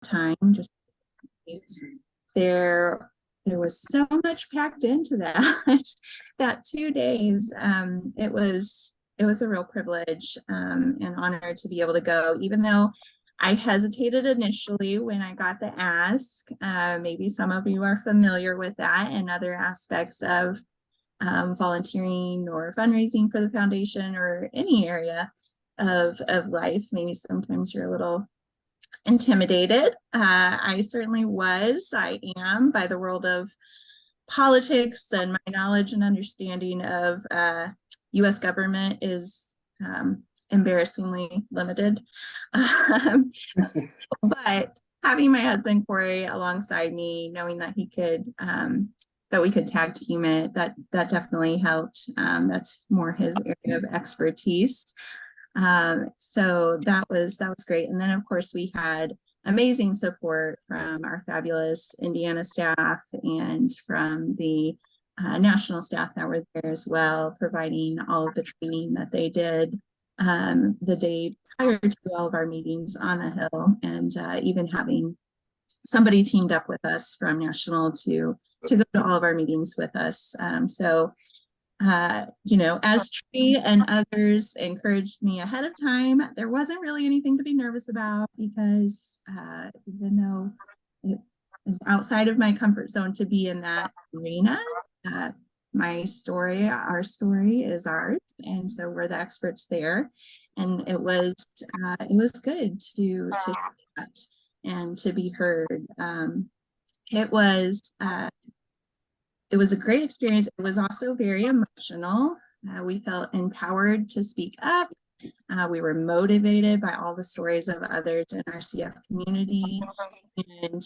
time. Just there there was so much packed into that that 2 days. It was a real privilege and honor to be able to go, even though I hesitated initially when I got the ask. Maybe some of you are familiar with that and other aspects of volunteering or fundraising for the foundation or any area of life. Maybe sometimes you're a little intimidated. I certainly was. I am, by the world of politics, and my knowledge and understanding of U.S. government is embarrassingly limited. But having my husband Corey alongside me, knowing that that we could tag team it, that definitely helped. That's more his area of expertise. So that was great. And then of course we had amazing support from our fabulous Indiana staff and from the national staff that were there as well, providing all of the training that they did the day prior to all of our meetings on the Hill, and even having somebody teamed up with us from national to go to all of our meetings with us. As Tree and others encouraged me ahead of time, there wasn't really anything to be nervous about, because even though it is outside of my comfort zone to be in that arena, my story, our story is ours, and so we're the experts there. And it was good to chat and to be heard. It was a great experience. It was also very emotional. We felt empowered to speak up. We were motivated by all the stories of others in our CF community, and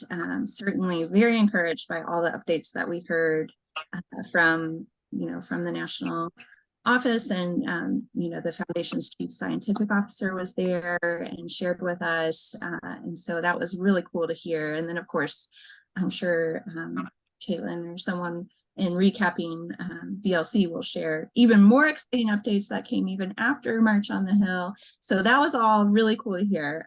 certainly very encouraged by all the updates that we heard from the national office. And the foundation's chief scientific officer was there and shared with us, and so that was really cool to hear. And then of course, I'm sure Caitlin or someone in recapping VLC will share even more exciting updates that came even after March on the Hill. So that was all really cool to hear.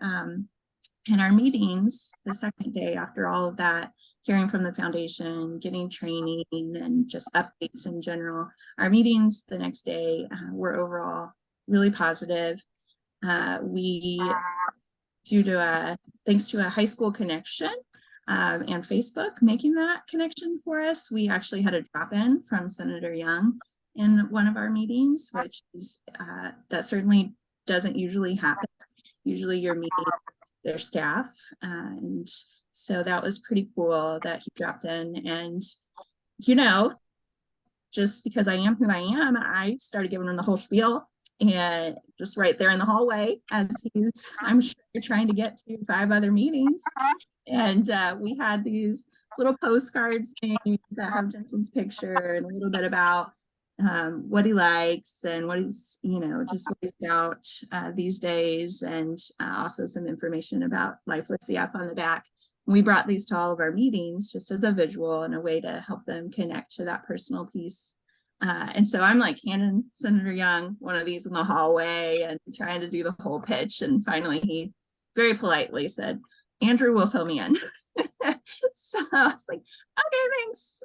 In our meetings the second day after all of that, hearing from the foundation, getting training, and just updates in general, our meetings the next day were overall really positive. Thanks to a high school connection and Facebook making that connection for us, we actually had a drop-in from Senator Young in one of our meetings, which is that certainly doesn't usually happen. Usually you're meeting their staff, and so that was pretty cool that he dropped in. And just because I am who I am, I started giving him the whole spiel, and just right there in the hallway, as he's, I'm sure, trying to get to 5 other meetings. And we had these little postcards made that have Jensen's picture and a little bit about what he likes and what he's, just what he's about these days, and also some information about Life with CF on the back. We brought these to all of our meetings just as a visual and a way to help them connect to that personal piece. And so I'm like handing Senator Young one of these in the hallway and trying to do the whole pitch. And finally, he very politely said, "Andrew will fill me in." So I was like, okay, thanks.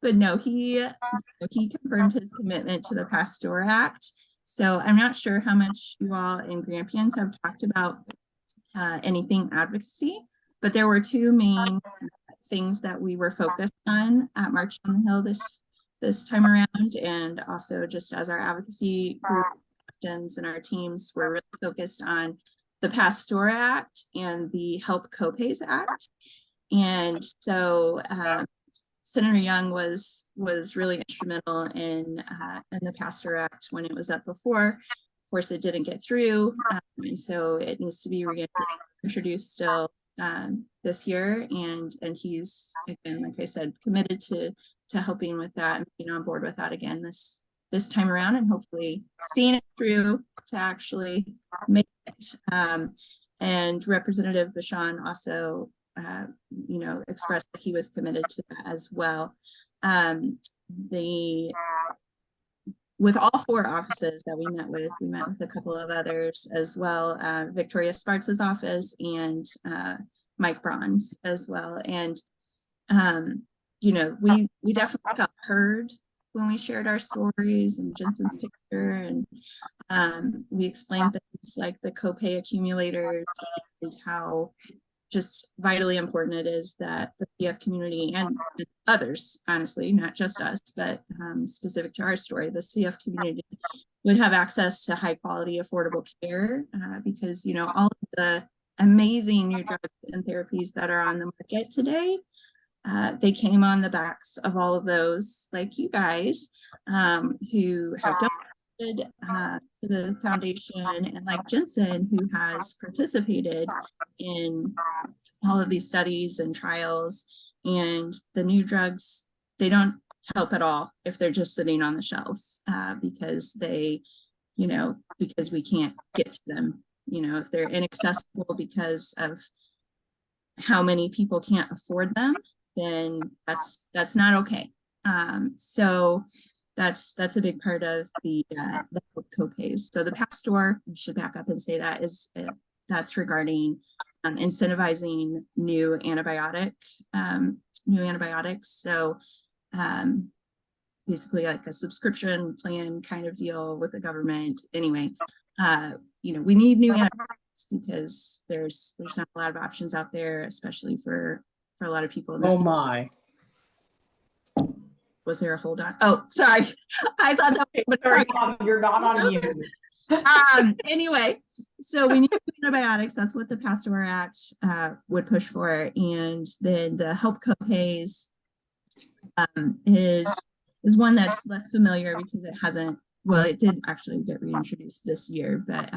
But no, he confirmed his commitment to the Pasteur Act. So I'm not sure how much you all in Grampions have talked about anything advocacy, but there were 2 main things that we were focused on at March on the Hill this time around, and also just as our advocacy group and our teams were really focused on the Pasteur Act and the Help Copays Act. And so Senator Young was really instrumental in the Pasteur Act when it was up before. Of course, it didn't get through, and so it needs to be reintroduced still this year. And he's, again, like I said, committed to helping with that and being on board with that again this time around, and hopefully seeing it through to actually make it. And Representative Bashan also expressed that he was committed to that as well. The with all 4 offices that we met with a couple of others as well, Victoria Spartz's office and Mike Braun's as well. And, you know, we definitely felt heard when we shared our stories and Jensen's picture, and we explained things like the copay accumulators and how just vitally important it is that the CF community and others, honestly, not just us, but specific to our story, the CF community would have access to high quality, affordable care because, you know, all of the amazing new drugs and therapies that are on the market today, they came on the backs of all of those like you guys who have donated to the foundation, and like Jensen, who has participated in all of these studies and trials. And the new drugs, they don't help at all if they're just sitting on the shelves because they, you know, because we can't get to them, you know, if they're inaccessible because of how many people can't afford them, then that's not okay. So that's a big part of the copays. So the pastor, I should back up and say that is that's regarding incentivizing new antibiotics. So basically like a subscription plan kind of deal with the government. Anyway, you know, we need new antibiotics because there's not a lot of options out there, especially for a lot of people in this. Oh my. Was there a hold on? Oh, sorry. I thought that was you're not on mute. Anyway, so we need antibiotics. That's what the Pasteur Act would push for. And then the help copays is one that's less familiar because it hasn't, well, it did actually get reintroduced this year, but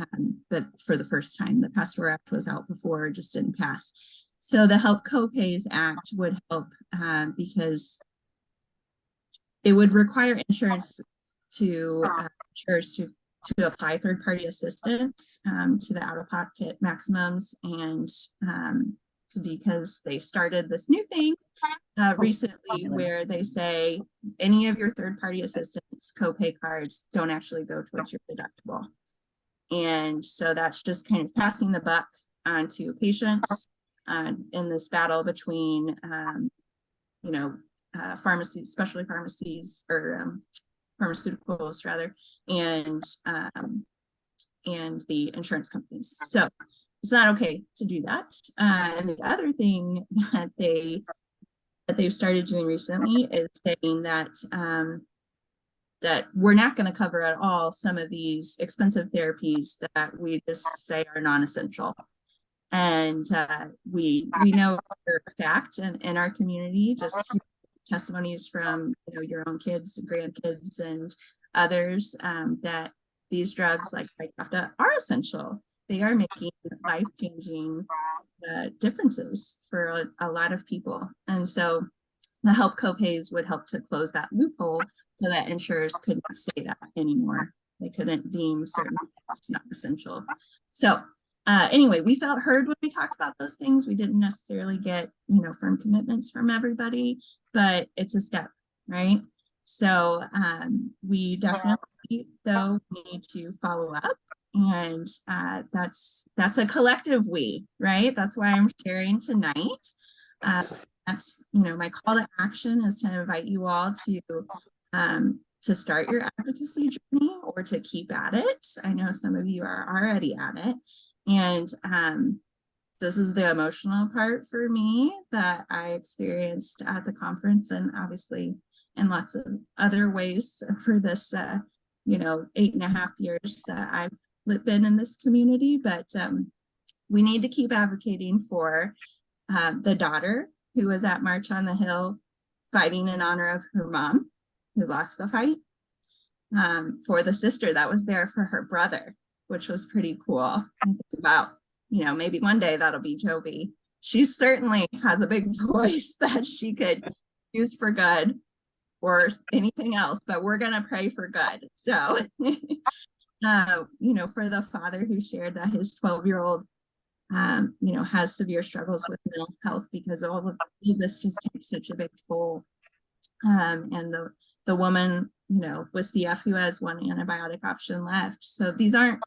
for the first time. The Pasteur Act was out before, it just didn't pass. So the Help Copays Act would help because it would require insurance to apply third-party assistance to the out-of-pocket maximums, and because they started this new thing recently where they say any of your third-party assistance copay cards don't actually go towards your deductible. And so that's just kind of passing the buck on to patients in this battle between, you know, pharmacies, specialty pharmacies, or pharmaceuticals rather, and the insurance companies. So it's not okay to do that. And the other thing that they've started doing recently is saying that that we're not going to cover at all some of these expensive therapies that we just say are non-essential. And we know for a fact in our community, just testimonies from, you know, your own kids and grandkids and others, that these drugs like Trikafta are essential. They are making life-changing differences for a lot of people. And so the help copays would help to close that loophole so that insurers couldn't say that anymore. They couldn't deem certain things not essential. So anyway, we felt heard when we talked about those things. We didn't necessarily get, you know, firm commitments from everybody, but it's a step, right? So we definitely, though, need to follow up, and that's a collective we, right? That's why I'm sharing tonight. That's, you know, my call to action is to invite you all to start your advocacy journey or to keep at it. I know some of you are already at it. And this is the emotional part for me that I experienced at the conference, and obviously in lots of other ways for this, you know, 8.5 years that I've been in this community. But we need to keep advocating for the daughter who was at March on the Hill fighting in honor of her mom who lost the fight, for the sister that was there for her brother, which was pretty cool. Think about, you know, maybe one day that'll be Joby. She certainly has a big voice that she could use for good or anything else, but we're going to pray for good. So, you know, for the father who shared that his 12-year-old, you know, has severe struggles with mental health because all of this just takes such a big toll. And the woman with CF who has one antibiotic option left. So these aren't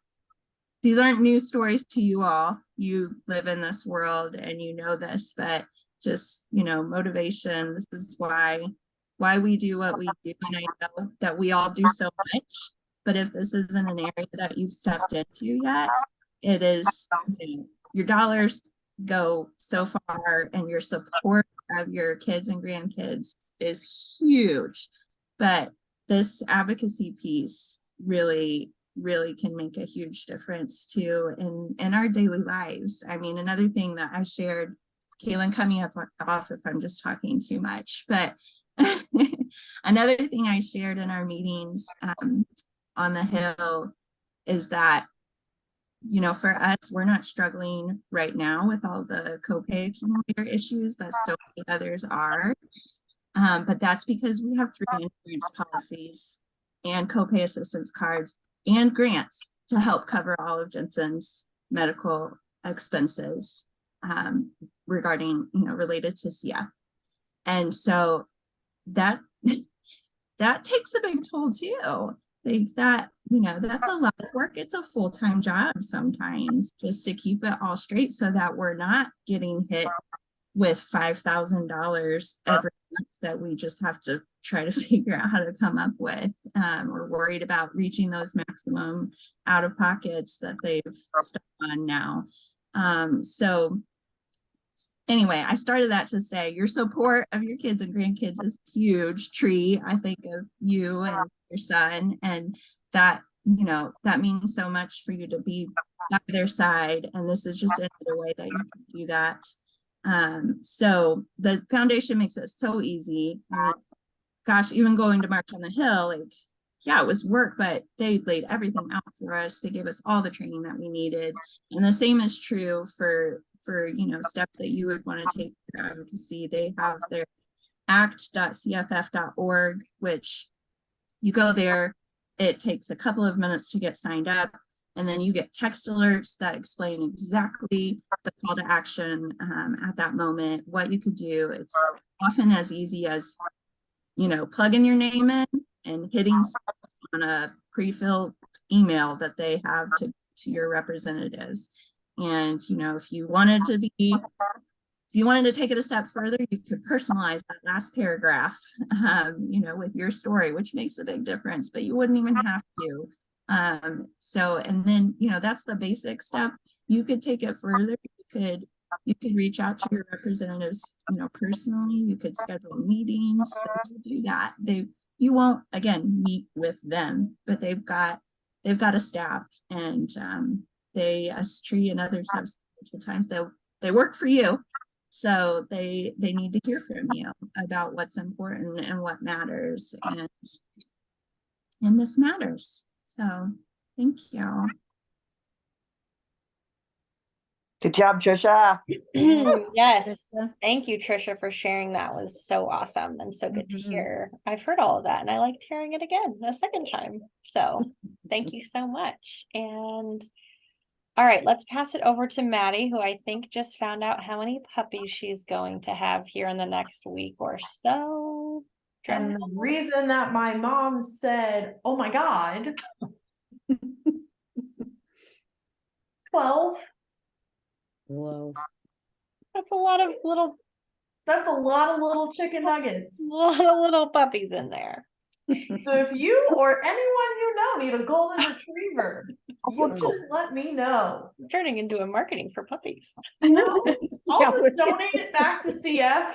new stories to you all. You live in this world and you know this, but just, motivation. This is why we do what we do. And I know that we all do so much, but if this isn't an area that you've stepped into yet, it is, your dollars go so far and your support of your kids and grandkids is huge. But this advocacy piece really can make a huge difference too in our daily lives. I mean, another thing that I shared, Kaylin, cut me off if I'm just talking too much, but another thing I shared in our meetings on the Hill is that, for us, we're not struggling right now with all the copay accumulator issues that so many others are. But that's because we have 3 insurance policies and copay assistance cards and grants to help cover all of Jensen's medical expenses regarding, related to CF. And so that takes a big toll too. That's a lot of work. It's a full-time job sometimes just to keep it all straight so that we're not getting hit with $5,000 every month that we just have to try to figure out how to come up with. We're worried about reaching those maximum out of pockets that they've stuck on now. So anyway, I started that to say your support of your kids and grandkids is huge. Tree, I think of you and your son, and that, that means so much for you to be by their side. And this is just another way that you can do that. So the foundation makes it so easy. Gosh, even going to March on the Hill, it was work, but they laid everything out for us. They gave us all the training that we needed. And the same is true for steps that you would want to take for advocacy. They have their act.cff.org, which you go there. It takes a couple of minutes to get signed up. And then you get text alerts that explain exactly the call to action at that moment, what you could do. It's often as easy as, plugging your name in and hitting on a pre-filled email that they have to your representatives. And, if you wanted to take it a step further, you could personalize that last paragraph, with your story, which makes a big difference, but you wouldn't even have to. And then, that's the basic step. You could take it further. You could reach out to your representatives, personally. You could schedule meetings. You do that. You won't, again, meet with them, but they've got a staff, and they, as Tree and others have said times, they work for you. So they need to hear from you about what's important and what matters. And this matters. So thank you. Good job, Trisha. Yes. Thank you, Trisha, for sharing. That was so awesome and so good to hear. I've heard all of that and I liked hearing it again a second time. So thank you so much. And all right, let's pass it over to Maddie, who I think just found out how many puppies she's going to have here in the next week or so. And the reason that my mom said, oh my God, 12. Whoa. That's a lot of little chicken nuggets. A lot of little puppies in there. So if you or anyone you know need a golden retriever, you just let me know. It's turning into a marketing for puppies. No, I'll just donate it back to CF.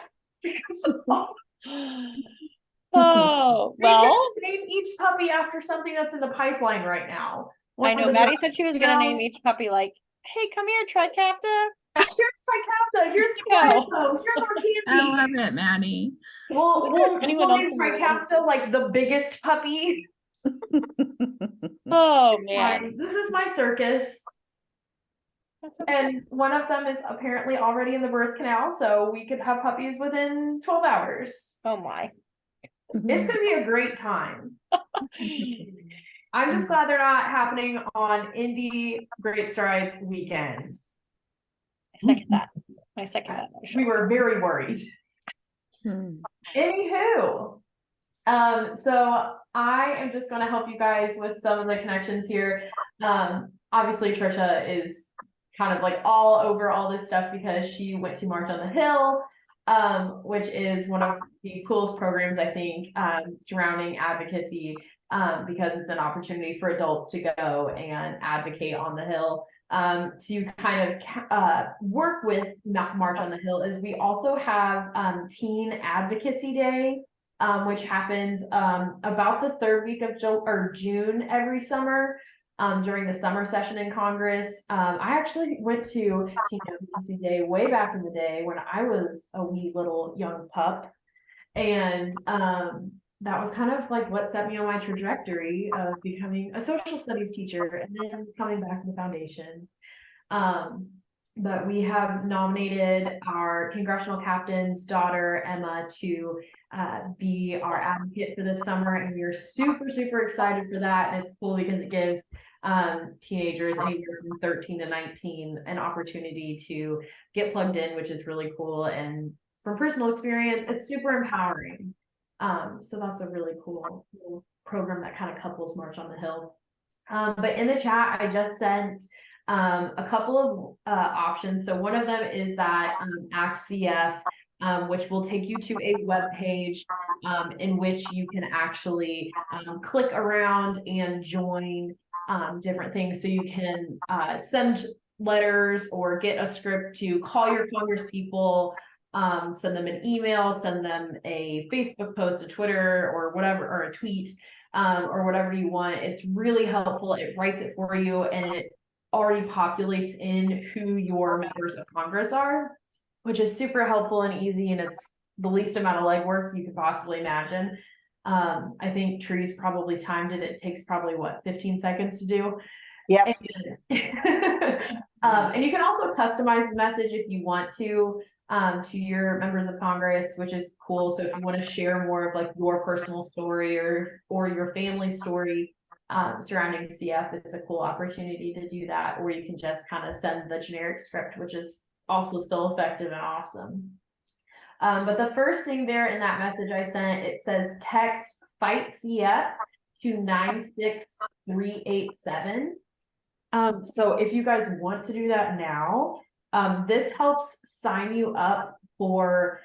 Oh, well, name each puppy after something that's in the pipeline right now. I know Maddie said she was going to name each puppy like, hey, come here, Tricapta. Here's Tricapta. Here's Sligo. Here's our candy. I love it, Maddie. We'll name Tricapta like the biggest puppy. Oh man, this is my circus. That's okay. And one of them is apparently already in the birth canal, so we could have puppies within 12 hours. Oh my. It's gonna be a great time. I'm just glad they're not happening on Indie Great Strides weekends. I second that. We were very worried. Anywho, so I am just going to help you guys with some of the connections here. Obviously Trisha is kind of like all over all this stuff because she went to March on the Hill, which is one of the coolest programs, I think, surrounding advocacy, because it's an opportunity for adults to go and advocate on the Hill. To kind of work with March on the Hill is we also have Teen Advocacy Day, which happens about the third week of June every summer. During the summer session in Congress. I actually went to Teen Advocacy Day way back in the day when I was a wee little young pup. And that was kind of like what set me on my trajectory of becoming a social studies teacher and then coming back to the foundation. But we have nominated our congressional captain's daughter, Emma, to be our advocate for this summer. And we're super, super excited for that. And it's cool because it gives teenagers anywhere from 13 to 19 an opportunity to get plugged in, which is really cool. And from personal experience, it's super empowering. So that's a really cool program that kind of couples March on the Hill. But in the chat, I just sent a couple of options. So one of them is that Act CF, which will take you to a web page in which you can actually click around and join different things. So you can send letters or get a script to call your Congress people, send them an email, send them a Facebook post, a Twitter, or whatever, or a tweet, or whatever you want. It's really helpful. It writes it for you, and it already populates in who your members of Congress are, which is super helpful and easy, and it's the least amount of legwork you could possibly imagine. I think Trees probably timed it. It takes probably what, 15 seconds to do. Yep. And you can also customize the message if you want to your members of Congress, which is cool. So if you want to share more of like your personal story or your family story surrounding CF, it's a cool opportunity to do that. Or you can just kind of send the generic script, which is also still effective and awesome. But the first thing there in that message I sent, it says text Fight CF to 96387. So if you guys want to do that now, this helps sign you up for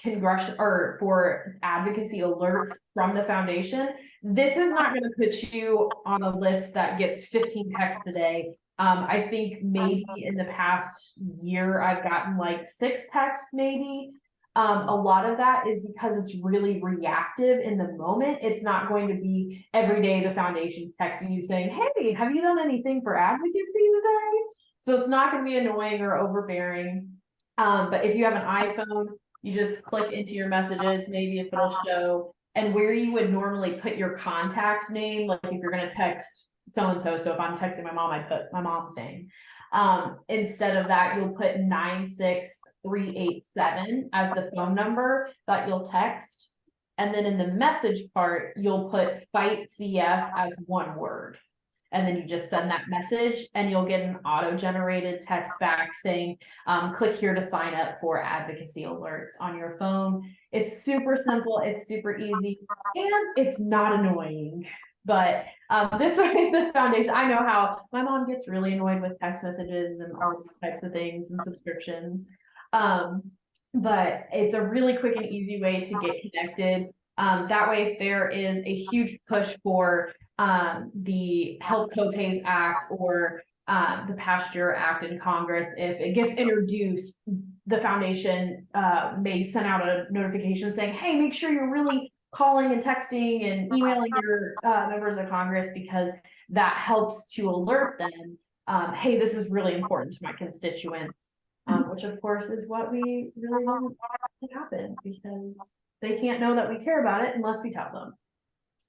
congressional or for advocacy alerts from the foundation. This is not going to put you on a list that gets 15 texts a day. I think maybe in the past year, I've gotten like 6 texts, maybe. A lot of that is because it's really reactive in the moment. It's not going to be every day the foundation's texting you saying, hey, have you done anything for advocacy today? So it's not going to be annoying or overbearing. But if you have an iPhone, you just click into your messages, maybe if it'll show, and where you would normally put your contact name, like if you're going to text so-and-so. So if I'm texting my mom, I put my mom's name. Instead of that, you'll put 96387 as the phone number that you'll text. And then in the message part, you'll put Fight CF as one word. And then you just send that message and you'll get an auto-generated text back saying, click here to sign up for advocacy alerts on your phone. It's super simple. It's super easy and it's not annoying. But this way, the foundation, I know how my mom gets really annoyed with text messages and all these types of things and subscriptions. But it's a really quick and easy way to get connected. That way, if there is a huge push for the Health Copays Act or the Pasture Act in Congress, if it gets introduced, the foundation may send out a notification saying, hey, make sure you're really calling and texting and emailing your members of Congress, because that helps to alert them, hey, this is really important to my constituents, which of course is what we really want to happen, because they can't know that we care about it unless we tell them.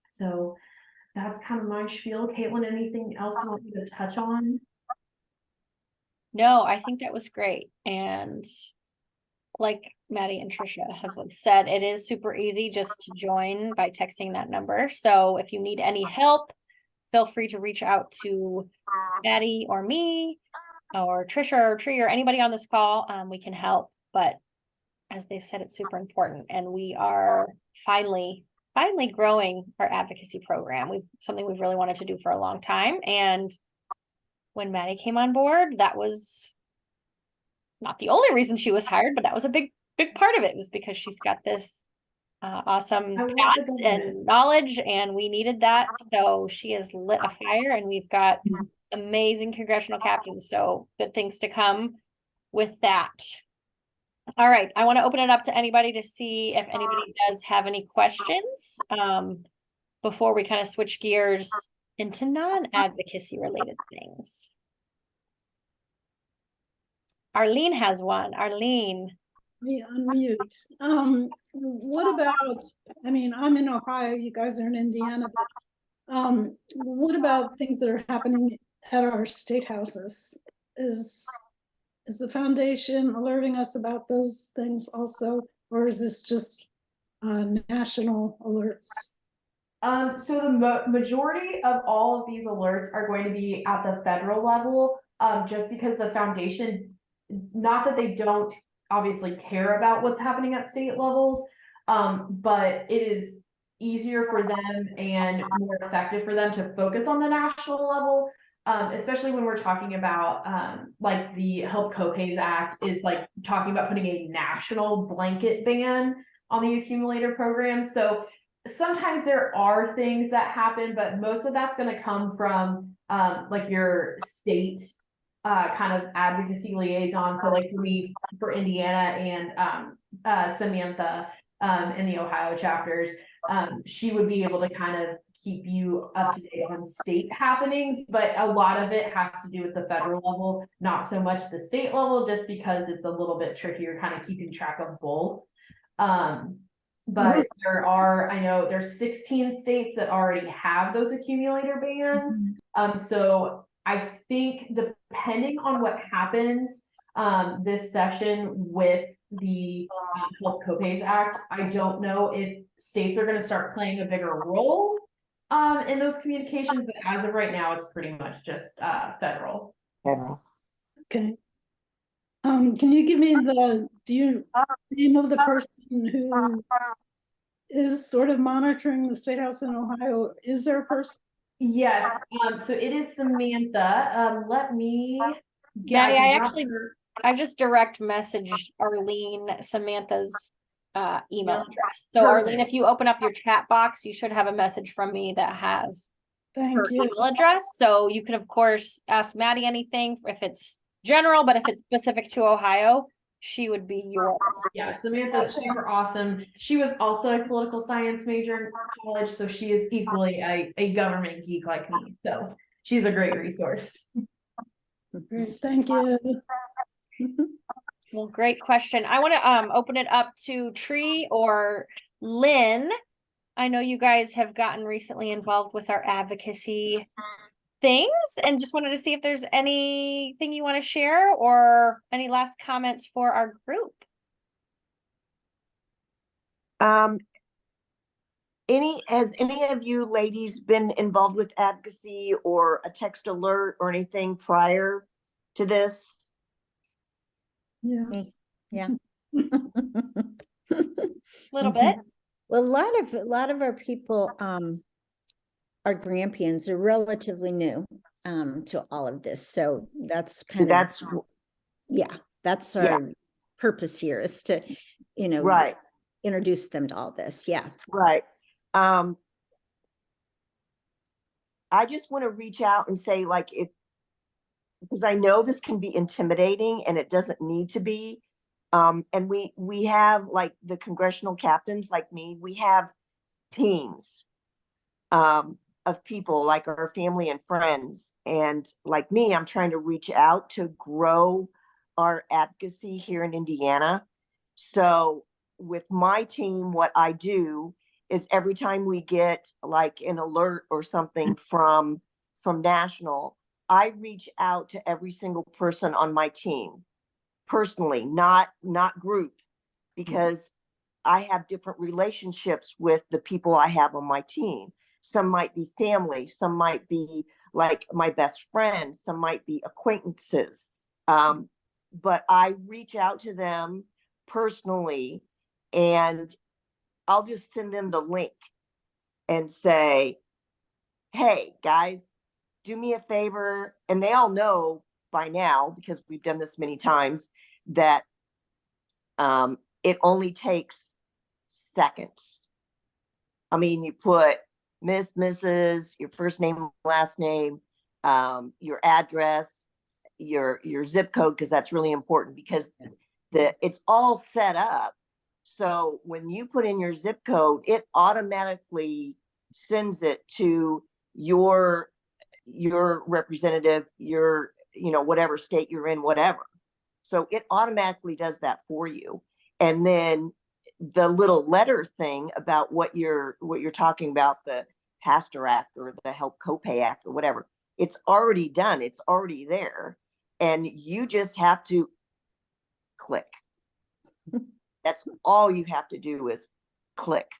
So that's kind of my spiel. Caitlin, anything else you want me to touch on? No, I think that was great. And like Maddie and Trisha have said, it is super easy just to join by texting that number. So if you need any help, feel free to reach out to Maddie or me or Trisha or Tree or anybody on this call. We can help. But as they said, it's super important. And we are finally finally growing our advocacy program. Something we've really wanted to do for a long time. And when Maddie came on board, that was not the only reason she was hired, but that was a big part of it, was because she's got this awesome I love the past government. and knowledge, and we needed that. So she has lit a fire, and we've got amazing congressional captains. So good things to come with that. All right, I want to open it up to anybody to see if anybody does have any questions before we kind of switch gears into non-advocacy related things. Arlene has one. Arlene. Me unmute. What about, I mean, I'm in Ohio, you guys are in Indiana, but what about things that are happening at our state houses? Is the foundation alerting us about those things also, or is this just national alerts? So the majority of all of these alerts are going to be at the federal level, just because the foundation, not that they don't obviously care about what's happening at state levels, but it is easier for them and more effective for them to focus on the national level, especially when we're talking about like the Help Copays Act is like talking about putting a national blanket ban on the accumulator program. So sometimes there are things that happen, but most of that's going to come from like your state kind of advocacy liaison. So like for Indiana and Samantha in the Ohio chapters, she would be able to kind of keep you up to date on state happenings, but a lot of it has to do with the federal level, not so much the state level, just because it's a little bit trickier kind of keeping track of both. But I know there's 16 states that already have those accumulator bans. So I think depending on what happens this session with the Help Copays Act, I don't know if states are going to start playing a bigger role in those communications, but as of right now, it's pretty much just federal. Okay. Can you give me the name of the person who is sort of monitoring the State House in Ohio? Is there a person? Yes, so it is Samantha. Let me get Maddie, I just direct messaged Arlene Samantha's email address. So Perfect. Arlene, if you open up your chat box, you should have a message from me that has Thank her you. email address. So you can of course ask Maddie anything if it's general, but if it's specific to Ohio, she would be your. Yeah, Samantha's super awesome. She was also a political science major in college, so she is equally a government geek like me. So she's a great resource. Great, thank you. Well, great question. I want to open it up to Tree or Lynn. I know you guys have gotten recently involved with our advocacy things and just wanted to see if there's anything you want to share or any last comments for our group. Has any of you ladies been involved with advocacy or a text alert or anything prior to this? Yes. Yeah. A little bit. Well, a lot of our people are Grampians, are relatively new to all of this. So that's kind of that's our purpose here, is to, Right. introduce them to all this. Yeah. Right. I just want to reach out and say, like, because I know this can be intimidating and it doesn't need to be. And we have, like, the congressional captains like me, we have teams of people like our family and friends. And like me, I'm trying to reach out to grow our advocacy here in Indiana. So with my team, what I do is every time we get like an alert or something from national, I reach out to every single person on my team personally, not group, because I have different relationships with the people I have on my team. Some might be family, some might be like my best friends, some might be acquaintances. But I reach out to them personally and I'll just send them the link and say, hey, guys, do me a favor. And they all know by now, because we've done this many times, that it only takes seconds. I mean, you put Miss, Mrs., your first name, last name, your address, your zip code, because that's really important, because it's all set up. So when you put in your zip code, it automatically sends it to your representative, whatever state you're in, whatever. So it automatically does that for you. And then the little letter thing about what you're talking about, the Pastor Act or the Help Copay Act or whatever, it's already done. It's already there. And you just have to click. That's all you have to do is click.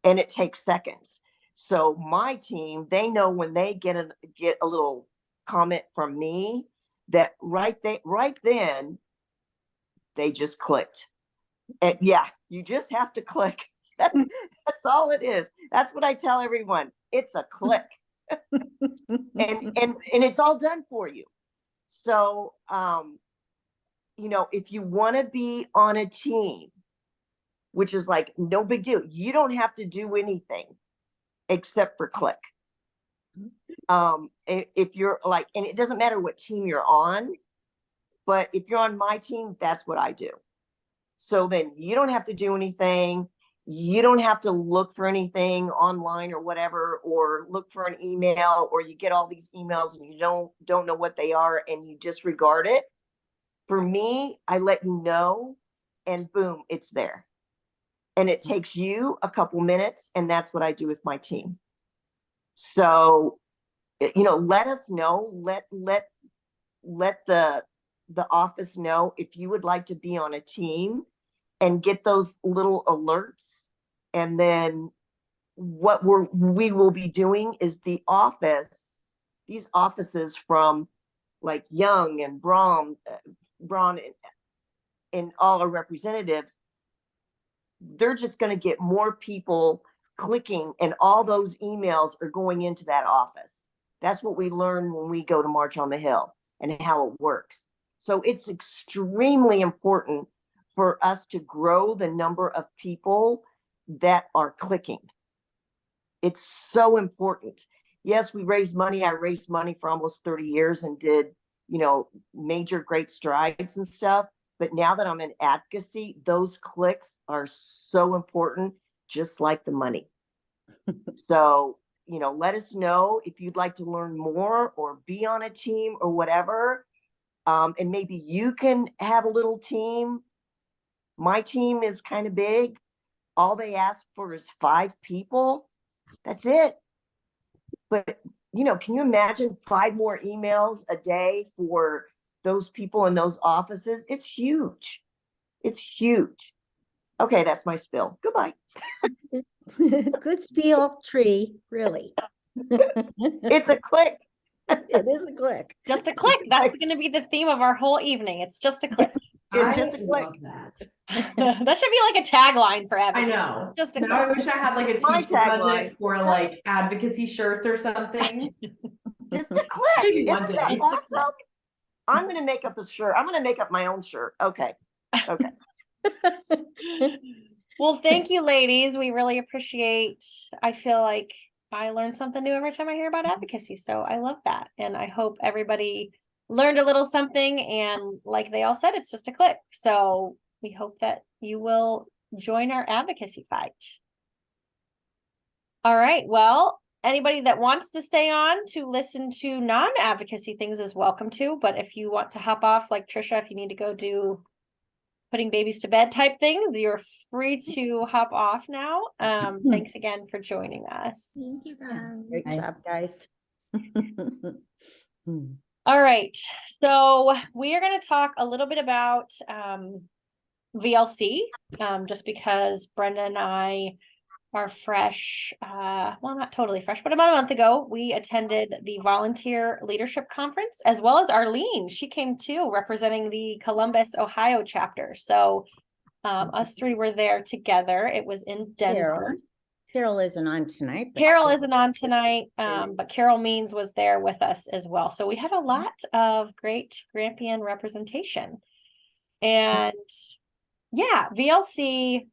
And it takes seconds. So my team, they know when they get a little comment from me, that right then they just clicked. And yeah, you just have to click. That's all it is. That's what I tell everyone. It's a click. and it's all done for you. So if you want to be on a team, which is like no big deal, you don't have to do anything except for click. If you're like, and it doesn't matter what team you're on, but if you're on my team, that's what I do. So then you don't have to do anything. You don't have to look for anything online or whatever, or look for an email, or you get all these emails and you don't know what they are and you disregard it. For me, I let you know, and boom, it's there. And it takes you a couple minutes, and that's what I do with my team. So, let us know, let the office know if you would like to be on a team and get those little alerts. And then what we will be doing is these offices from like Young and Braun and all our representatives, they're just going to get more people clicking, and all those emails are going into that office. That's what we learn when we go to March on the Hill and how it works. So it's extremely important for us to grow the number of people that are clicking. It's so important. Yes, we raised money. I raised money for almost 30 years and did, major great strides and stuff. But now that I'm in advocacy, those clicks are so important, just like the money. So, let us know if you'd like to learn more or be on a team or whatever. And maybe you can have a little team. My team is kind of big. All they ask for is 5 people. That's it. But, can you imagine 5 more emails a day for those people in those offices? It's huge. It's huge. Okay, that's my spill. Goodbye. Good spiel, Tree, really. It's a click. It is a click. Just a click. That's going to be the theme of our whole evening. It's just a click. It's just a click. That. That should be like a tagline for I advocacy. know. Just a Now I click. wish I had like a My teacher tagline. budget for like advocacy shirts or something. Just a click. Maybe one Isn't that day. awesome? I'm going to make up a shirt. I'm going to make up my own shirt. Okay. Well, thank you, ladies. We really appreciate. I feel like I learn something new every time I hear about advocacy. So I love that. And I hope everybody learned a little something. And like they all said, it's just a click. So we hope that you will join our advocacy fight. All right. Well, anybody that wants to stay on to listen to non-advocacy things is welcome to. But if you want to hop off, like Trisha, if you need to go do putting babies to bed type things, you're free to hop off now. Thanks again for joining us. Thank you, guys. Great job, guys. All right, so we are going to talk a little bit about VLC, just because Brenda and I are fresh, well, not totally fresh, but about a month ago, we attended the Volunteer Leadership Conference, as well as Arlene. She came too, representing the Columbus, Ohio chapter. So us 3 were there together. It was in Denver. Carol isn't on tonight. but Carol Carol- isn't on tonight, but Carol Means was there with us as well. So we had a lot of great Grampian representation. And yeah, VLC,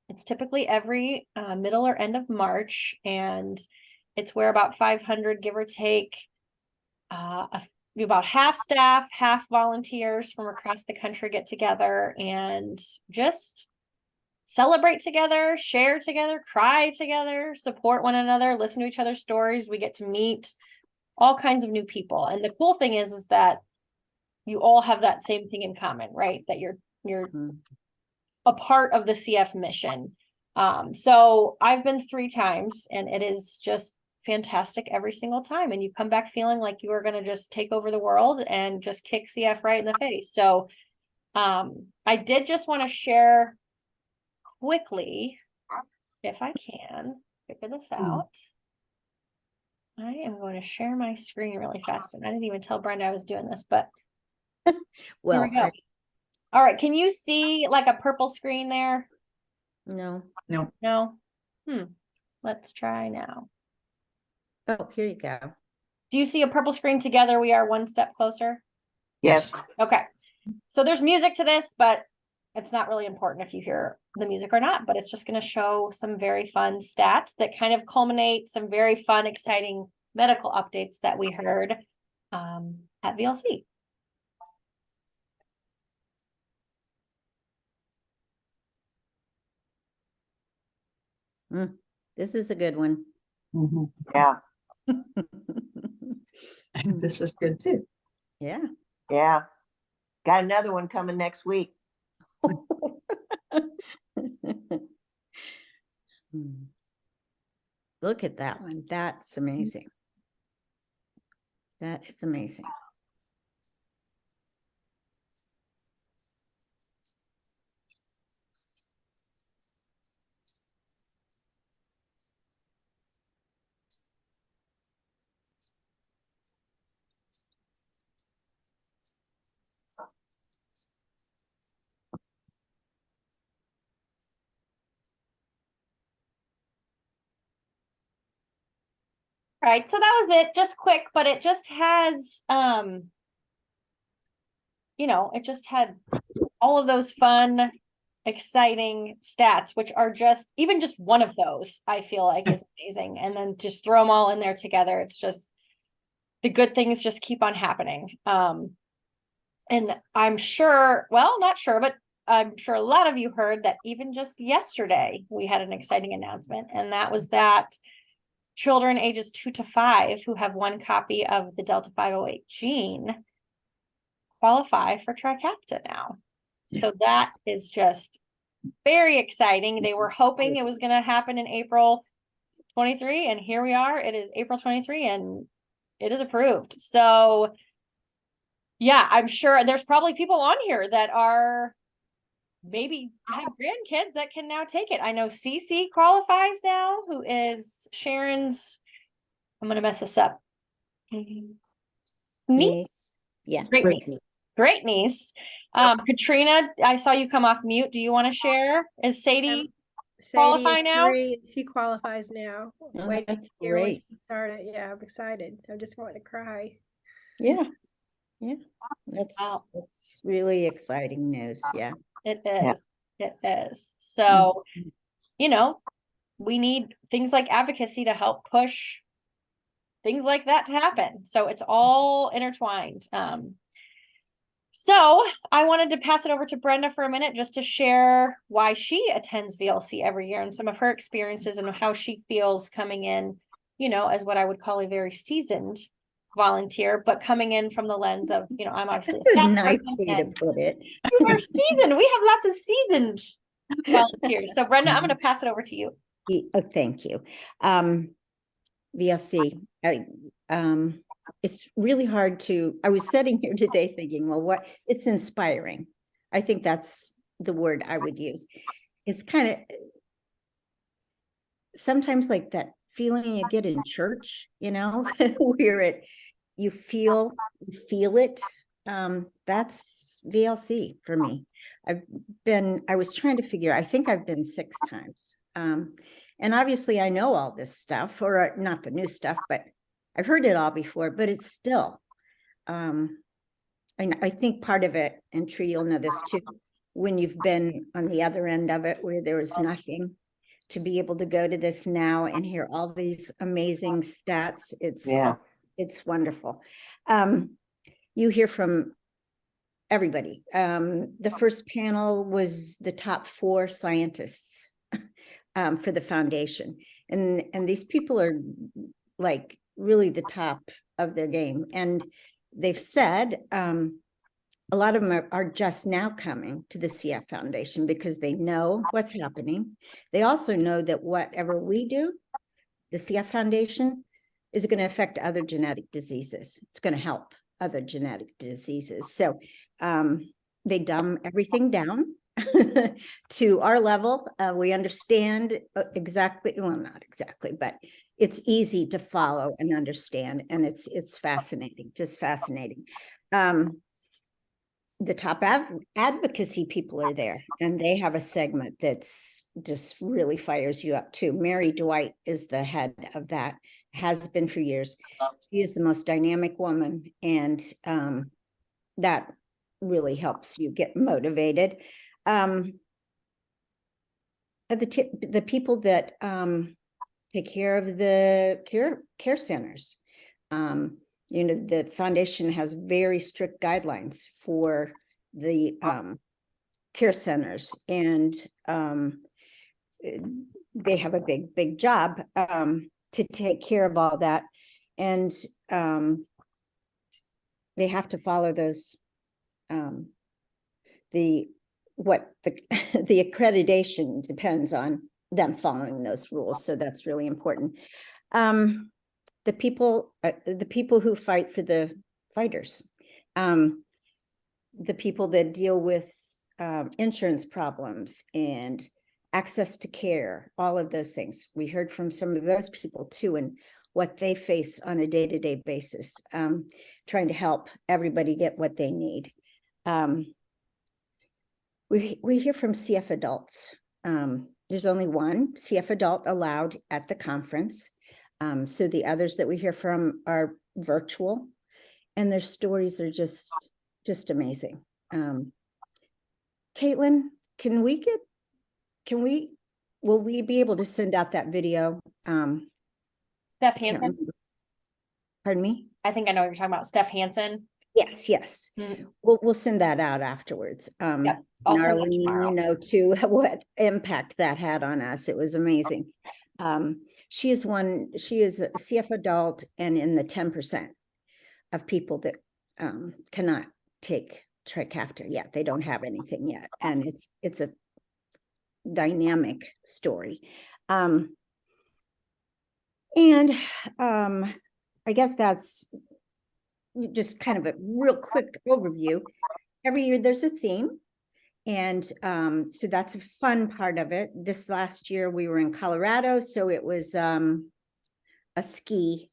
it's typically every middle or end of March, and it's where about 500, give or take, about half staff, half volunteers from across the country get together and just celebrate together, share together, cry together, support one another, listen to each other's stories. We get to meet all kinds of new people. And the cool thing is that you all have that same thing in common, right? That you're Mhm. a part of the CF mission. So I've been 3 times and it is just fantastic every single time. And you come back feeling like you are going to just take over the world and just kick CF right in the face. So I did just want to share quickly, if I can figure this out. I am going to share my screen really fast. And I didn't even tell Brenda I was doing this, but Well, here we go. All right. Can you see like a purple screen there? no. No? Let's try now. Oh, here you go. Do you see a purple screen together? We are one step closer. Yes. Okay. So there's music to this, but it's not really important if you hear the music or not, but it's just going to show some very fun stats that kind of culminate some very fun, exciting medical updates that we heard at VLC. This is a good one. Yeah. This is good too. Yeah. Yeah. Got another one coming next week. Look at that one. That's amazing. That is amazing. All right, so that was it, just quick, but it just has, it just had all of those fun, exciting stats, which are just, even just one of those, I feel like is amazing. And then just throw them all in there together. It's just, the good things just keep on happening. And I'm sure, well, not sure, but I'm sure a lot of you heard that even just yesterday, we had an exciting announcement, and that was that children ages 2 to 5 who have 1 copy of the Delta 508 gene qualify for Trikafta now. So that is just very exciting. They were hoping it was going to happen in April 23, and here we are. It is April 23, and it is approved. So yeah, I'm sure there's probably people on here that are maybe have grandkids that can now take it. I know Cece qualifies now, who is Sharon's, I'm going to mess this up, niece? Yeah. Great niece. Katrina, I saw you come off mute. Do you want to share? Is Sadie qualify now? She qualifies now. Oh, Waiting that's to hear when great. she started. Yeah, I'm excited. I just want to cry. Yeah. Yeah. Wow. That's really exciting news. Yeah. It is. It is. So, we need things like advocacy to help push things like that to happen. So it's all intertwined. So I wanted to pass it over to Brenda for a minute just to share why she attends VLC every year and some of her experiences and how she feels coming in, as what I would call a very seasoned volunteer, but coming in from the lens of, I'm obviously That's a nice way to put it. You are seasoned. We have lots of seasoned volunteers. So Brenda, I'm going to pass it over to you. Oh, thank you. VLC, it's really hard I was sitting here today thinking, well, it's inspiring. I think that's the word I would use. It's kind of sometimes like that feeling you get in church, where you feel it. That's VLC for me. I was trying to figure, I think I've been 6 times. And obviously I know all this stuff, or not the new stuff, but I've heard it all before, but it's still, I think part of it, and Tree, you'll know this too, when you've been on the other end of it where there was nothing, to be able to go to this now and hear all these amazing stats, it's wonderful. You hear from everybody. The first panel was the top 4 scientists for the foundation. And these people are like really the top of their game. And they've said, a lot of them are just now coming to the CF Foundation because they know what's happening. They also know that whatever we do, the CF Foundation, is going to affect other genetic diseases. It's going to help other genetic diseases. So they dumb everything down to our level. We understand exactly, well, not exactly, but it's easy to follow and understand. And it's fascinating, just fascinating. The top advocacy people are there, and they have a segment that's just really fires you up too. Mary Dwight is the head of that, has been for years. She is the most dynamic woman, and that really helps you get motivated. The people that take care of the care centers. You know, the foundation has very strict guidelines for the care centers, and they have a big job to take care of all that. And they have to follow those, the accreditation depends on them following those rules. So that's really important. The people who fight for the fighters, the people that deal with insurance problems and access to care, all of those things. We heard from some of those people too, and what they face on a day-to-day basis, trying to help everybody get what they need. We hear from CF adults. There's only one CF adult allowed at the conference. So the others that we hear from are virtual, and their stories are just amazing. Caitlin, will we be able to send out that video? Steph Hansen. Pardon me? I think I know what you're talking about. Steph Hansen. Yes. We'll send that out afterwards. Yep, I'll send that tomorrow. You know, to what impact that had on us. It was amazing. She is a CF adult and in the 10% of people that cannot take Trikafta yet. They don't have anything yet. And it's a dynamic story. And I guess that's just kind of a real quick overview. Every year there's a theme. And so that's a fun part of it. This last year we were in Colorado, so it was a ski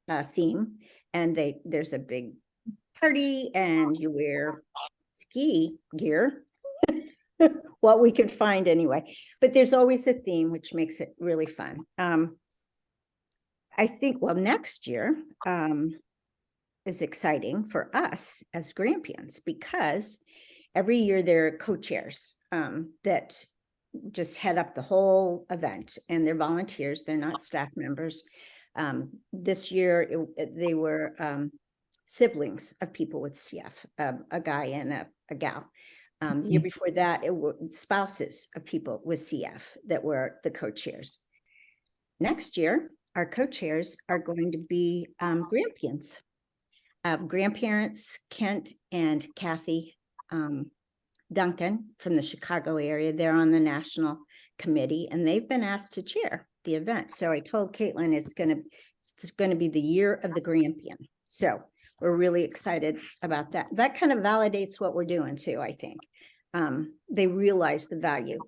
theme, and there's a big party and you wear ski gear, what we could find anyway. But there's always a theme, which makes it really fun. I think, well, next year is exciting for us as Grampians, because every year there are co-chairs that just head up the whole event, and they're volunteers. They're not staff members. This year they were siblings of people with CF, a guy and a gal. The year before that, it were spouses of people with CF that were the co-chairs. Next year, our co-chairs are going to be Grampians. Grandparents Kent and Kathy Duncan from the Chicago area. They're on the national committee, and they've been asked to chair the event. So I told Caitlin it's going to be the year of the Grampian. So we're really excited about that. That kind of validates what we're doing too, I think. They realize the value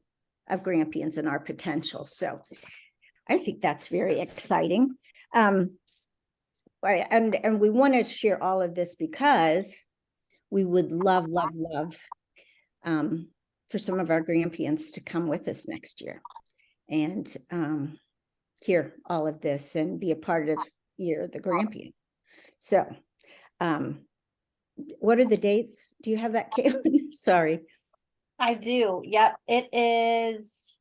of Grampians and our potential. So I think that's very exciting. And we want to share all of this because we would love for some of our Grampians to come with us next year. and hear all of this and be a part of the Grampian. So what are the dates? Do you have that, Caitlin? Sorry. I do. Yep. It is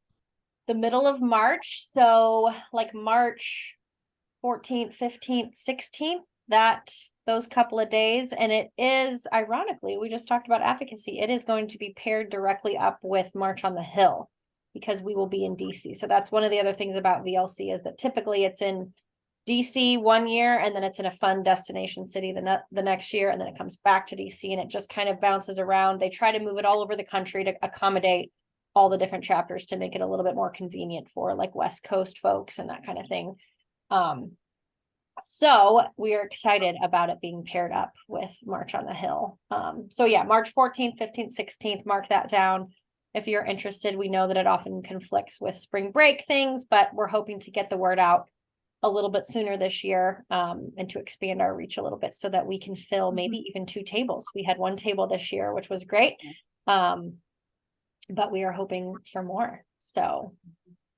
the middle of March. So like March 14th, 15th, 16th, those couple of days. And it is, ironically, we just talked about advocacy. It is going to be paired directly up with March on the Hill because we will be in DC. So that's one of the other things about VLC is that typically it's in DC one year and then it's in a fun destination city the next year, and then it comes back to DC and it just kind of bounces around. They try to move it all over the country to accommodate all the different chapters to make it a little bit more convenient for like West Coast folks and that kind of thing. So we are excited about it being paired up with March on the Hill. So yeah, March 14th, 15th, 16th, mark that down. If you're interested, we know that it often conflicts with spring break things, but we're hoping to get the word out a little bit sooner this year, and to expand our reach a little bit so that we can fill maybe even 2 tables. We had 1 table this year, which was great. But we are hoping for more. So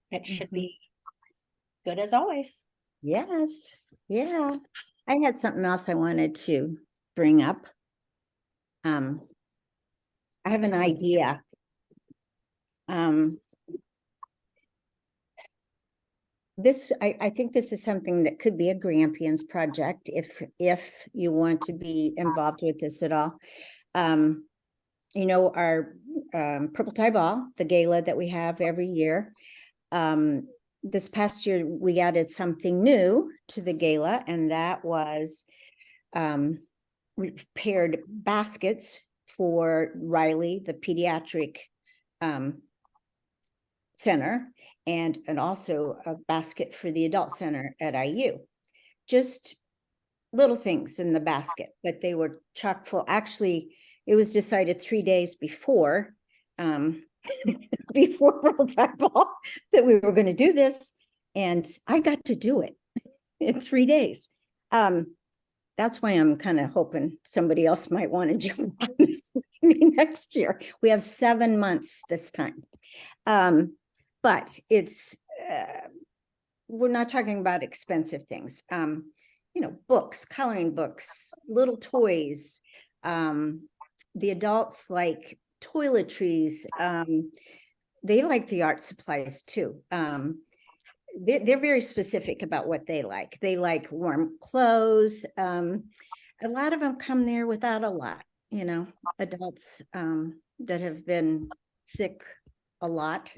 it should be good as always. Yes. Yeah. I had something else I wanted to bring up. I have an idea. I think this is something that could be a Grampians project if you want to be involved with this at all. You know, our Purple Tie Ball, the gala that we have every year. This past year, we added something new to the gala, and that was we paired baskets for Riley, the pediatric center, and also a basket for the adult center at IU. Just little things in the basket, but they were chock full. Actually, it was decided 3 days before before Purple Tie Ball that we were going to do this, and I got to do it in 3 days. That's why I'm kind of hoping somebody else might want to jump on this with me next year. We have 7 months this time. But it's, we're not talking about expensive things. You know, books, coloring books, little toys. The adults like toiletries. They like the art supplies too. They're very specific about what they like. They like warm clothes. A lot of them come there without a lot, you know, adults that have been sick a lot.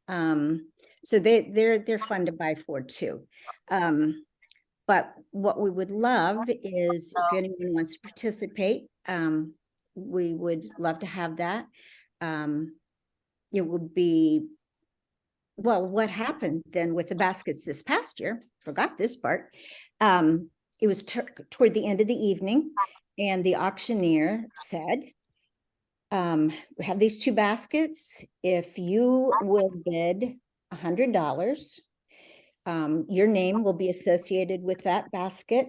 So they're fun to buy for too. But what we would love is if anyone wants to participate, we would love to have that. It would be, well, what happened then with the baskets this past year, forgot this part. It was toward the end of the evening, and the auctioneer said, we have these 2 baskets. If you will bid $100, your name will be associated with that basket,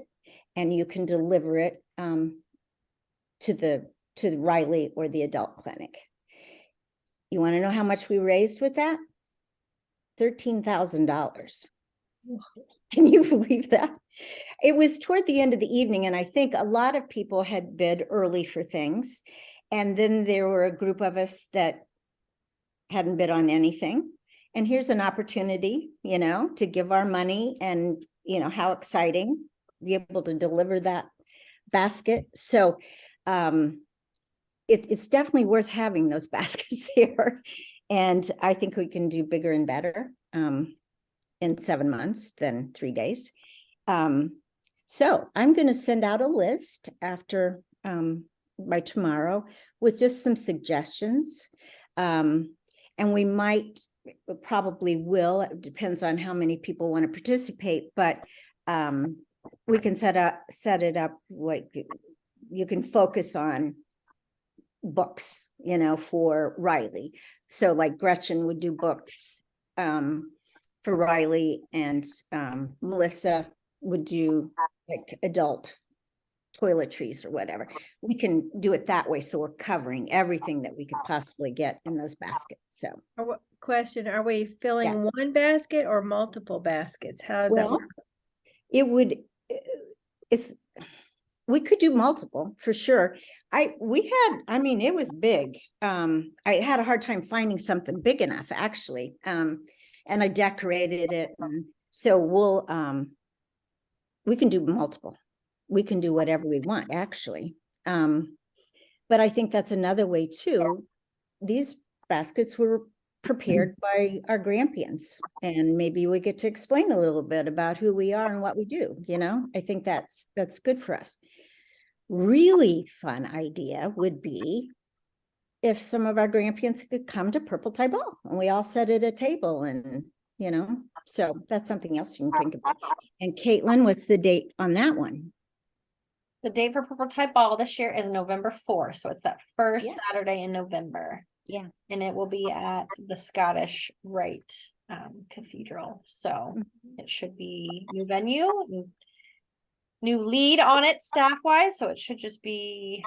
and you can deliver it to the Riley or the adult clinic. You want to know how much we raised with that? $13,000. Can you believe that? It was toward the end of the evening, and I think a lot of people had bid early for things. And then there were a group of us that hadn't bid on anything. And here's an opportunity, you know, to give our money, and, you know, how exciting, be able to deliver that basket. So it's definitely worth having those baskets here. And I think we can do bigger and better in 7 months than 3 days. So I'm going to send out a list after by tomorrow with just some suggestions. And we probably will, it depends on how many people want to participate, but we can set it up like you can focus on books, you know, for Riley. So like Gretchen would do books for Riley, and Melissa would do like adult toiletries or whatever. We can do it that way. So we're covering everything that we could possibly get in those baskets. So, Question, are we filling one basket or multiple baskets? How does that well, work? it would, it's, we could do multiple for sure. I mean, it was big. I had a hard time finding something big enough actually. And I decorated it. And so we can do multiple. We can do whatever we want actually. But I think that's another way too. These baskets were prepared by our Grampions, and maybe we get to explain a little bit about who we are and what we do. You know, I think that's good for us. Really fun idea would be if some of our Grampions could come to Purple Tie Ball and we all sit at a table, and you know, so that's something else you can think about. And Caitlin, what's the date on that one? The date for Purple Tie Ball this year is November 4th. So it's that first Yeah. Saturday in November. Yeah. And it will be at the Scottish Rite Cathedral. So it should be new venue, new lead on it staff wise. So it should just be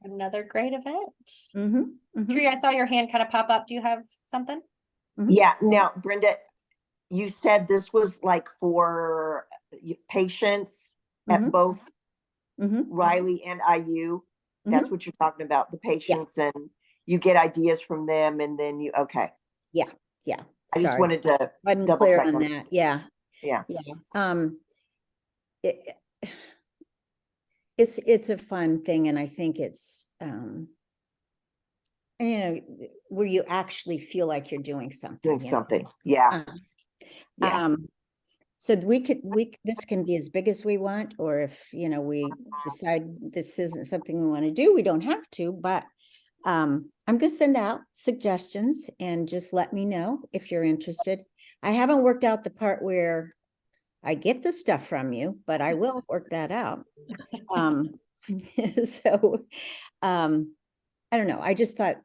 another great event. Tree, I saw your hand kind of pop up. Do you have something? Yeah. Now, Brenda, you said this was like for patients at both Riley and IU. That's what you're talking about, the patients, and you get ideas from them, and then you, okay. Yeah. I just wanted to wasn't double clear check on that. Yeah. It's a fun thing, and I think it's you know, where you actually feel like you're doing something. Doing something. Yeah. So this can be as big as we want, or if, you know, we decide this isn't something we want to do, we don't have to, but I'm going to send out suggestions and just let me know if you're interested. I haven't worked out the part where I get the stuff from you, but I will work that out. So, I don't know. I just thought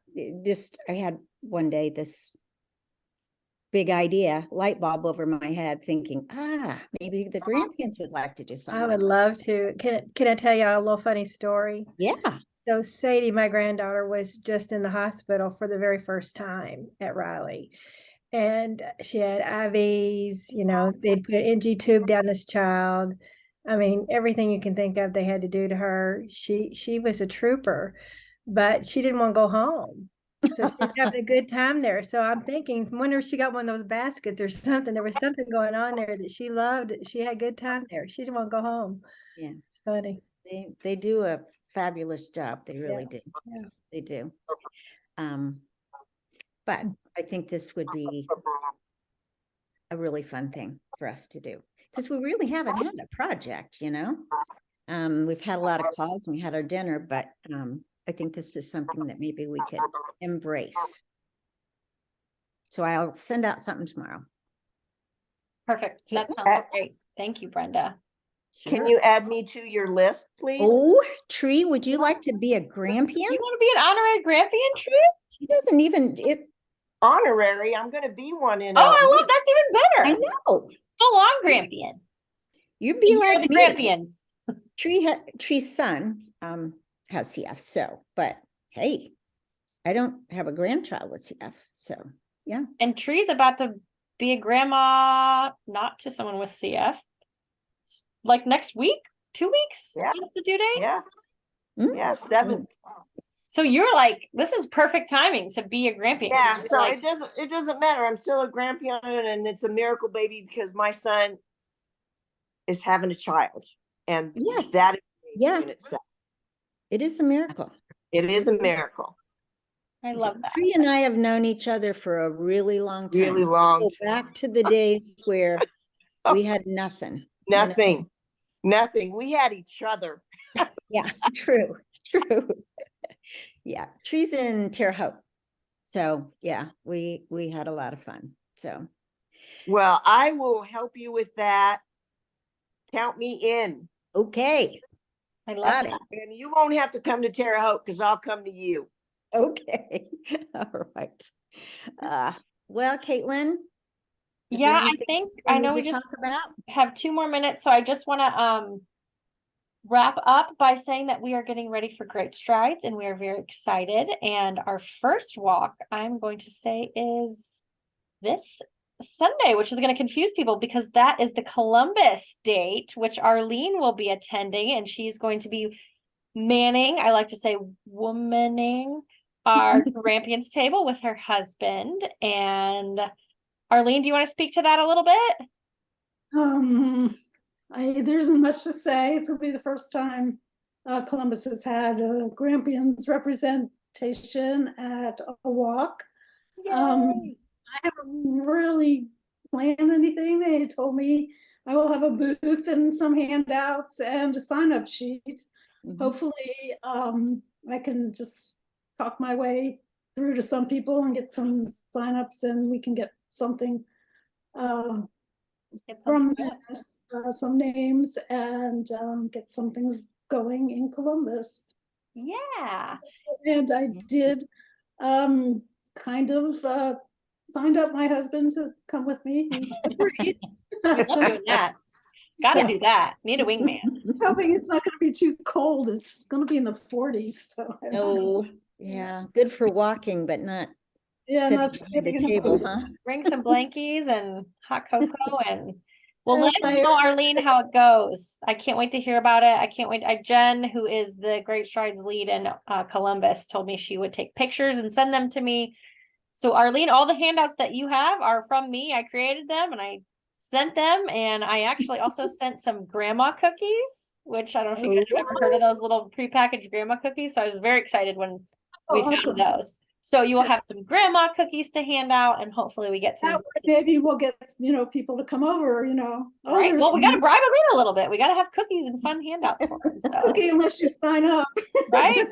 I had one day this big idea, light bulb over my head, thinking, maybe the Grampians would like to do something. I would love to. Can I tell you a little funny story? Yeah. So Sadie, my granddaughter, was just in the hospital for the very first time at Riley. And she had IVs, you know, they'd put an NG tube down this child. I mean, everything you can think of they had to do to her. She was a trooper, but she didn't want to go home. So she's having a good time there. So I'm thinking, wonder if she got one of those baskets or something. There was something going on there that she loved. She had a good time there. She didn't want to go home. Yeah. It's funny. They do a fabulous job. They really do. Yeah. They do. But I think this would be a really fun thing for us to do, because we really haven't had a project, you know. We've had a lot of calls and we had our dinner, but I think this is something that maybe we could embrace. So I'll send out something tomorrow. Perfect. That sounds great. Thank you, Brenda. Can you add me to your list, please? Oh, Tree, would you like to be a Grampian? You want to be an honorary Grampian, Tree? She doesn't even honorary. I'm going to be one in. Oh, I love that's even better. I know. Full on Grampian. You'd be like the me. Grampians. Tree's son has CF, so, but hey, I don't have a grandchild with CF, so yeah. And Tree's about to be a grandma, not to someone with CF, like next week, 2 weeks. Yeah. When's the due date? Yeah. Yeah, 7. So you're like, this is perfect timing to be a Grampian. Yeah, so like, it doesn't matter. I'm still a Grampian, and it's a miracle baby because my son is having a child, and yes, that is in itself. It is a miracle. It is a miracle. I love that. Tree and I have known each other for a really long time. Really long. Go back to the days where we had nothing. Nothing. Nothing. We had each other. Yeah, true. Yeah, Tree's in Terre Haute. So yeah, we had a lot of fun. So well, I will help you with that. Count me in. Okay. I love it. And you won't have to come to Terre Haute because I'll come to you. Okay. All right. Well, Caitlin. Yeah, I think I know we just have 2 more minutes, so I just want to wrap up by saying that we are getting ready for great strides and we are very excited. And our first walk, I'm going to say, is this Sunday, which is going to confuse people because that is the Columbus date, which Arlene will be attending, and she's going to be manning, I like to say womaning, our Grampions table with her husband. And Arlene, do you want to speak to that a little bit? There isn't much to say. It's gonna be the first time Columbus has had a Grampians representation at a walk. Yay. I haven't really planned anything. They told me I will have a booth and some handouts and a sign-up sheet. Hopefully, I can just talk my way through to some people and get some signups, and we can get something from this, some names, and get some things going in Columbus. Yeah. And I did kind of signed up my husband to come with me. He's agreed. I love doing that. Gotta do that. Need a wingman. Just hoping it's not going to be too cold. It's going to be in the 40s. So I don't know. Oh, yeah, good for walking, but not Yeah, sitting not at the sitting in a table, booth. huh? Bring some blankies and hot cocoa, and we'll let us Fire. know, Arlene, how it goes. I can't wait to hear about it. I can't wait. Jen, who is the Great Strides lead in Columbus, told me she would take pictures and send them to me. So Arlene, all the handouts that you have are from me. I created them and I sent them, and I actually also sent some grandma cookies, which I don't know if you guys have ever heard of those little prepackaged grandma cookies. So I was very excited when we awesome. found those. So you will have some grandma cookies to hand out, and hopefully we get some. That way maybe we'll get people to come over. Oh, Right. there's Well, we got to bribe Arlene a little bit. We got to have cookies and fun handouts for them. So okay, unless you sign up. right.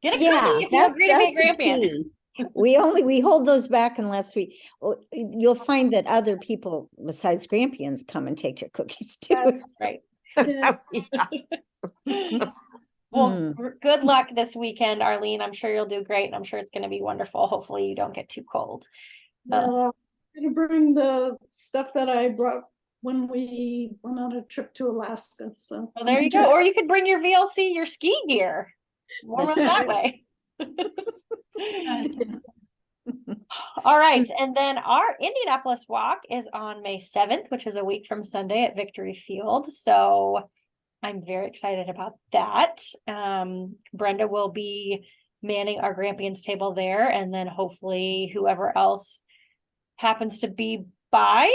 Get a cookie if you agree to be a the Grampian. key. We hold those back unless you'll find that other people besides Grampians come and take your cookies too. That's Right. yeah. Well, good luck this weekend, Arlene. I'm sure you'll do great, and I'm sure it's going to be wonderful. Hopefully you don't get too cold. Well, I'm gonna bring the stuff that I brought when we went on a trip to Alaska. So Well, there you go. Or you could bring your VLC, your ski gear. Warm up that way. All right. And then our Indianapolis walk is on May 7th, which is a week from Sunday at Victory Field. So I'm very excited about that. Brenda will be manning our Grampians table there, and then hopefully whoever else happens to be by.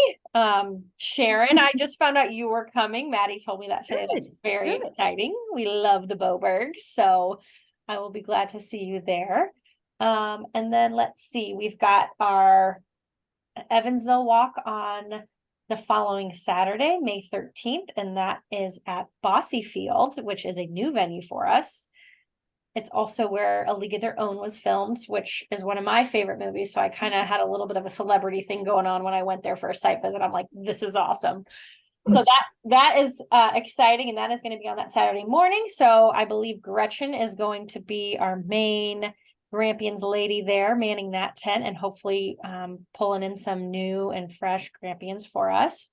Sharon, I just found out you were coming. Maddie told me that today. That's very exciting. We love the Boberg, so I will be glad to see you there. And then let's see, we've got our Evansville walk on the following Saturday, May 13th, and that is at Bossy Field, which is a new venue for us. It's also where A League of Their Own was filmed, which is one of my favorite movies. So I kind of had a little bit of a celebrity thing going on when I went there for a site visit. I'm like, this is awesome. So that is exciting, and that is going to be on that Saturday morning. So I believe Gretchen is going to be our main Grampians lady there, manning that tent, and hopefully pulling in some new and fresh Grampians for us.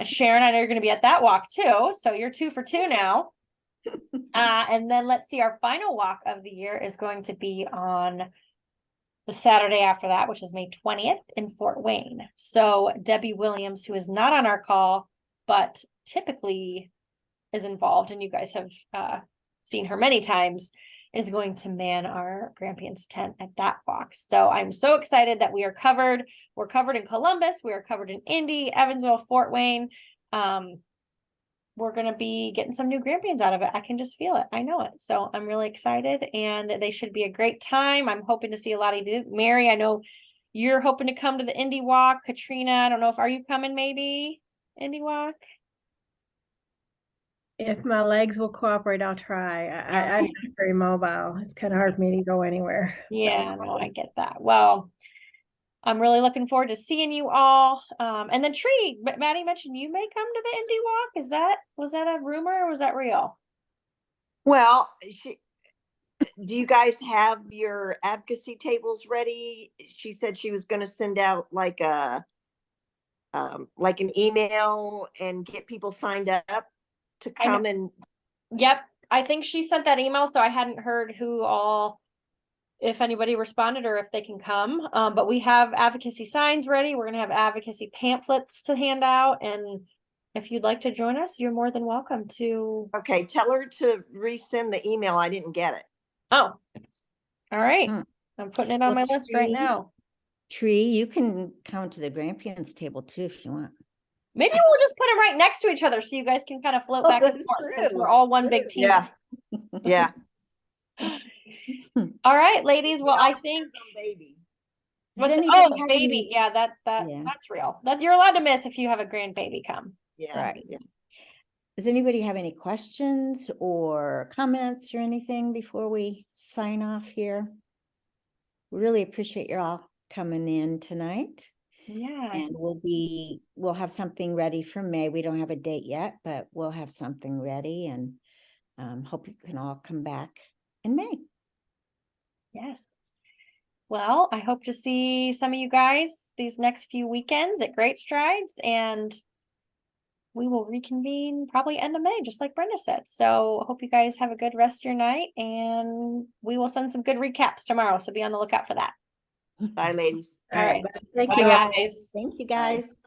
Sharon, I know you're going to be at that walk too, so you're 2 for 2 now. And then let's see, our final walk of the year is going to be on the Saturday after that, which is May 20th in Fort Wayne. So Debbie Williams, who is not on our call, but typically is involved, and you guys have seen her many times, is going to man our Grampians tent at that walk. So I'm so excited that we are covered. We're covered in Columbus. We are covered in Indy, Evansville, Fort Wayne. We're going to be getting some new Grampians out of it. I can just feel it. I know it. So I'm really excited, and they should be a great time. I'm hoping to see a lot of you. Mary, I know you're hoping to come to the Indy walk. Katrina, I don't know are you coming maybe? Indy walk? If my legs will cooperate, I'll try. I'm not very mobile. It's kind of hard for me to go anywhere. Yeah, no, I get that. Well, I'm really looking forward to seeing you all. And then Tree, Maddie mentioned you may come to the Indy walk. Was that a rumor or was that real? Well, do you guys have your advocacy tables ready? She said she was going to send out like an email and get people signed up to come and Yep, I think she sent that email, so I hadn't heard if anybody responded or if they can come. But we have advocacy signs ready. We're gonna have advocacy pamphlets to hand out, and if you'd like to join us, you're more than welcome to. Okay, tell her to resend the email. I didn't get it. Oh, all right. Hmm. I'm putting it on my Well, list right Tree- now. Tree, you can come to the Grampions table too if you want. Maybe we'll just put them right next to each other so you guys can kind of float Oh, back and that's forth since true. we're all one big team. Yeah, yeah. All right, ladies. Well, I think Baby. Does what's anybody have baby. any- Yeah, Yeah. that's real. That you're allowed to miss if you have a grandbaby come. Yeah. Right. Yeah. Does anybody have any questions or comments or anything before we sign off here? We really appreciate you all coming in tonight. Yeah. And we'll have something ready for May. We don't have a date yet, but we'll have something ready and hope you can all come back in May. Yes. Well, I hope to see some of you guys these next few weekends at Great Strides, and we will reconvene probably end of May, just like Brenda said. So I hope you guys have a good rest of your night, and we will send some good recaps tomorrow. So be on the lookout for that. Bye, ladies. All right. Thank Bye, you. guys. Thank you, guys.